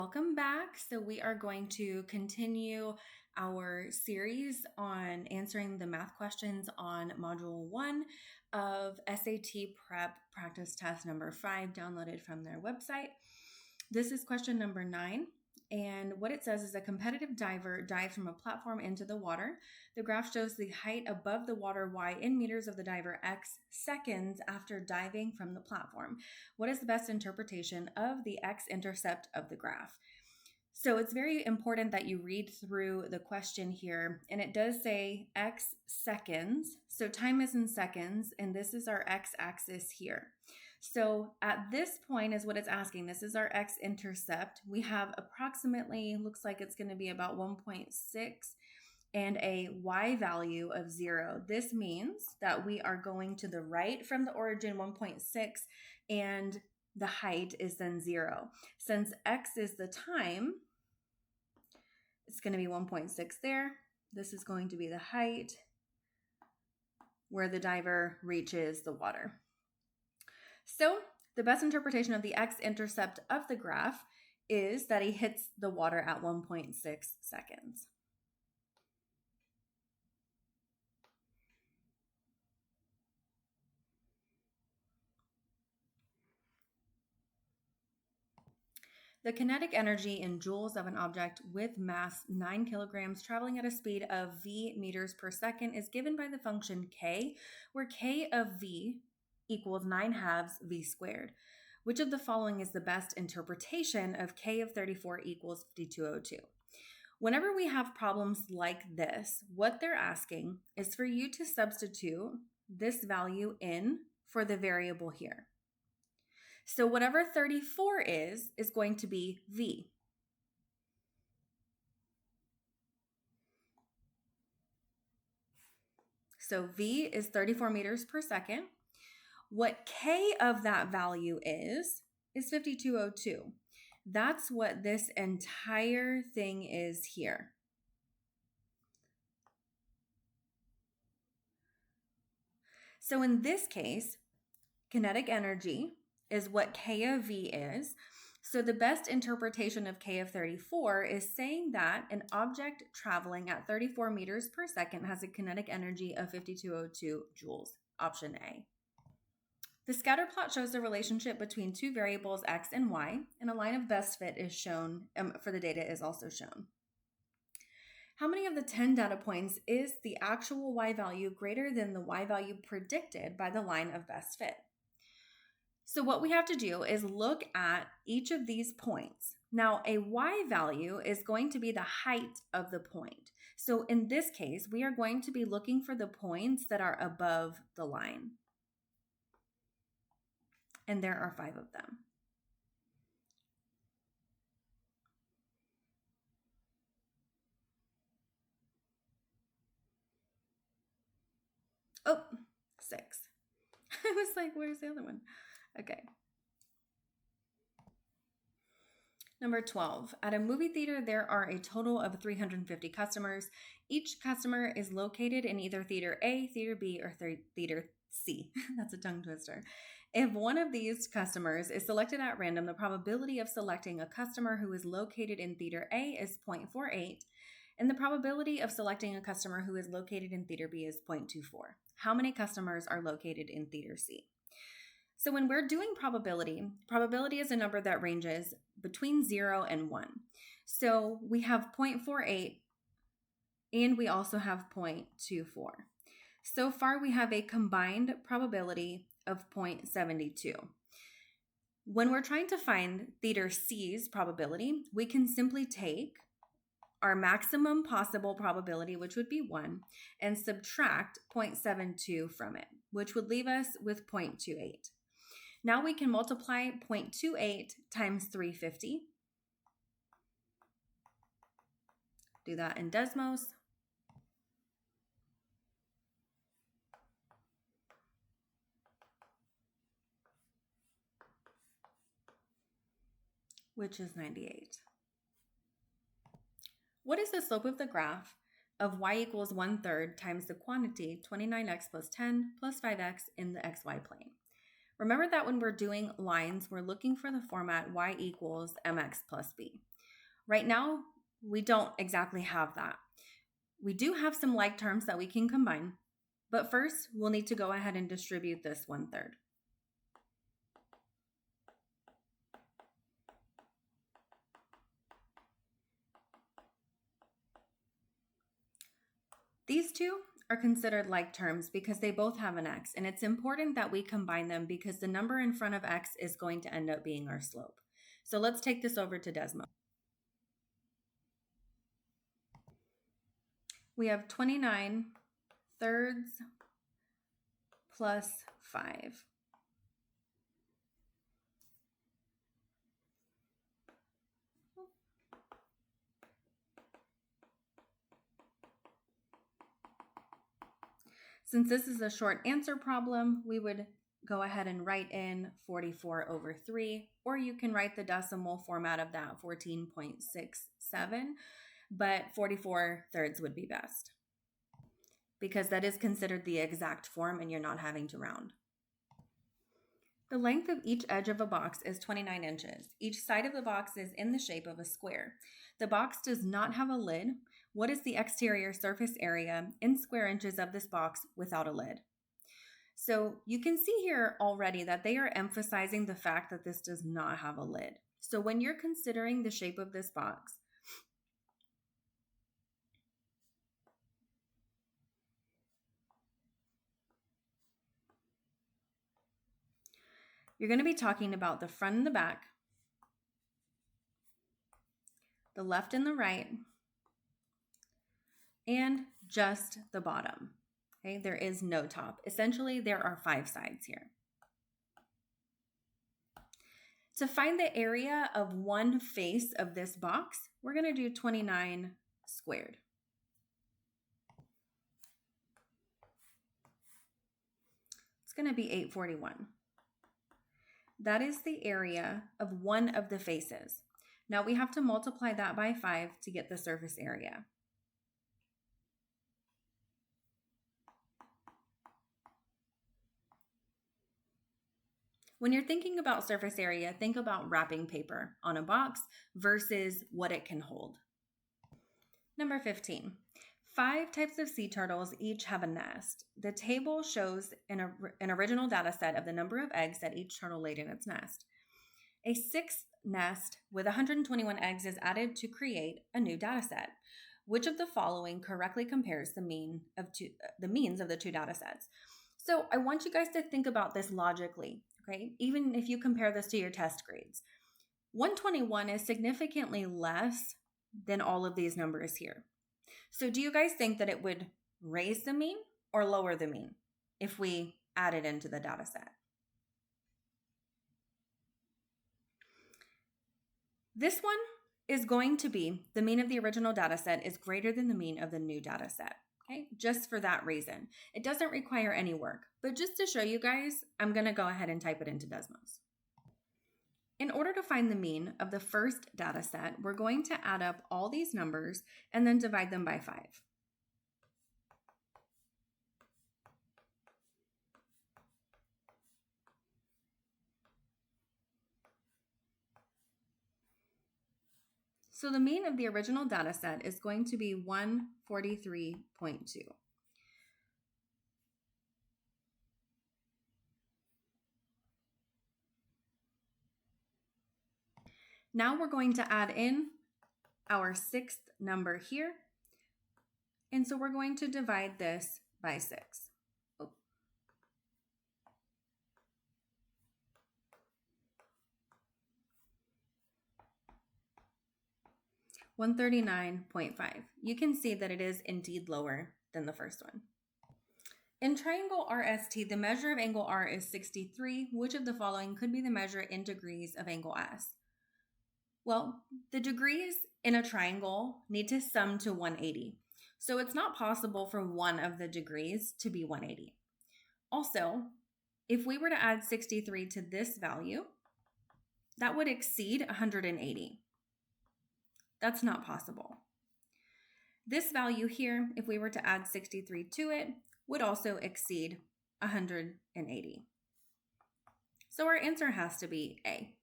Welcome back. So, we are going to continue our series on answering the math questions on Module 1 of SAT Prep Practice Test number 5, downloaded from their website. This is question number 9. And what it says is a competitive diver dives from a platform into the water. The graph shows the height above the water y in meters of the diver x seconds after diving from the platform. What is the best interpretation of the x-intercept of the graph? So it's very important that you read through the question here, and it does say x seconds. So time is in seconds, and this is our x-axis here. So at this point is what it's asking. This is our x-intercept. We have approximately, looks like it's going to be about 1.6 and a y value of 0. This means that we are going to the right from the origin 1.6 and the height is then 0. Since x is the time, it's going to be 1.6 there. This is going to be the height where the diver reaches the water. So the best interpretation of the x-intercept of the graph is that he hits the water at 1.6 seconds. The kinetic energy in joules of an object with mass 9 kilograms traveling at a speed of v meters per second is given by the function k, where k of v equals 9 halves v squared. Which of the following is the best interpretation of k of 34 equals 5202? Whenever we have problems like this, what they're asking is for you to substitute this value in for the variable here. So whatever 34 is going to be v. So v is 34 meters per second. What k of that value is 5202. That's what this entire thing is here. So in this case, kinetic energy is what k of v is. So the best interpretation of k of 34 is saying that an object traveling at 34 meters per second has a kinetic energy of 5202 joules, option A. The scatter plot shows the relationship between two variables x and y, and a line of best fit is shown for the data is also shown. How many of the 10 data points is the actual y value greater than the y value predicted by the line of best fit? So what we have to do is look at each of these points. Now, a y value is going to be the height of the point. So in this case, we are going to be looking for the points that are above the line. And there are 5 of them. Oh, 6. I was like, where's the other one? Okay. Number 12, at a movie theater, there are a total of 350 customers. Each customer is located in either theater A, theater B, or theater C. That's a tongue twister. If one of these customers is selected at random, the probability of selecting a customer who is located in theater A is 0.48, and the probability of selecting a customer who is located in theater B is 0.24. How many customers are located in theater C? So when we're doing probability is a number that ranges between 0 and 1. So we have 0.48 and we also have 0.24. So far we have a combined probability of 0.72. When we're trying to find theater C's probability, we can simply take our maximum possible probability, which would be 1, and subtract 0.72 from it, which would leave us with 0.28. Now we can multiply 0.28 times 350. Do that in Desmos. Which is 98. What is the slope of the graph of y equals 1/3 times the quantity 29x plus 10 plus 5x in the xy plane? Remember that when we're doing lines, we're looking for the format y equals mx plus b. Right now, we don't exactly have that. We do have some like terms that we can combine, but first we'll need to go ahead and distribute this 1/3. These two are considered like terms because they both have an x, and it's important that we combine them because the number in front of x is going to end up being our slope. So let's take this over to Desmo. We have 29/3 plus 5. Since this is a short answer problem, we would go ahead and write in 44/3, or you can write the decimal format of that, 14.67, but 44/3 would be best because that is considered the exact form and you're not having to round. The length of each edge of a box is 29 inches. Each side of the box is in the shape of a square. The box does not have a lid. What is the exterior surface area in square inches of this box without a lid? So you can see here already that they are emphasizing the fact that this does not have a lid. So when you're considering the shape of this box, you're going to be talking about the front and the back, the left and the right, and just the bottom. Okay, there is no top. Essentially, there are 5 sides here. To find the area of one face of this box, we're going to do 29 squared. It's going to be 841. That is the area of one of the faces. Now we have to multiply that by 5 to get the surface area. When you're thinking about surface area, think about wrapping paper on a box versus what it can hold. Number 15. 5 types of sea turtles each have a nest. The table shows an original data set of the number of eggs that each turtle laid in its nest. A 6th nest with 121 eggs is added to create a new data set. Which of the following correctly compares the means of the two data sets? So I want you guys to think about this logically, okay? Even if you compare this to your test grades. 121 is significantly less than all of these numbers here. So do you guys think that it would raise the mean or lower the mean if we add it into the data set? This one is going to be the mean of the original data set is greater than the mean of the new data set. Okay, just for that reason. It doesn't require any work, but just to show you guys, I'm going to go ahead and type it into Desmos. In order to find the mean of the first data set, we're going to add up all these numbers and then divide them by 5. So the mean of the original data set is going to be 143.2. Now we're going to add in our 6th number here. And so we're going to divide this by 6. 139.5. You can see that it is indeed lower than the first one. In triangle RST, the measure of angle R is 63. Which of the following could be the measure in degrees of angle S? Well, the degrees in a triangle need to sum to 180. So it's not possible for one of the degrees to be 180. Also, if we were to add 63 to this value, that would exceed 180. That's not possible. This value here, if we were to add 63 to it, would also exceed 180. So our answer has to be A.